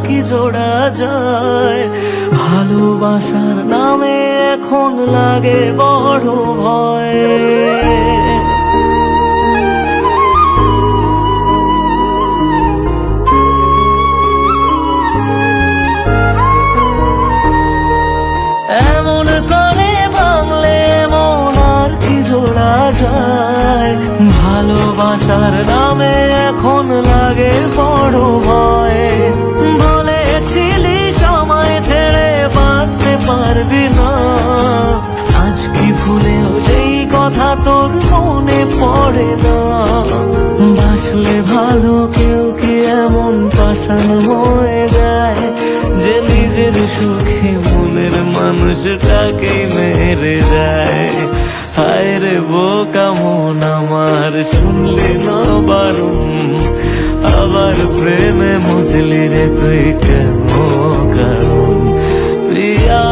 কি জোড়া যায়। ভালোবাসার নামে এখন লাগে বড় ভয়। এমন করে ভাঙলে মন আর কি জোড়া যায়। ভালোবাসার নামে এখন লাগে বড় ভয়। বলেছিলি সময় ছেড়ে বাঁচতে পারবি না, আজ কি ভুলেও সেই কথা তোর মনে পড়ে না। বাসলে ভালো কেউ কি এমন পাষাণ হয়ে যায়, যে নিজের সুখে মনের মানুষটাকে মেরে যায়। হায় রে বোকা মন আমার, শুনলি না বারণ, আবার প্রেমে মজলি রে তুই কেন কারণ। প্রিয়া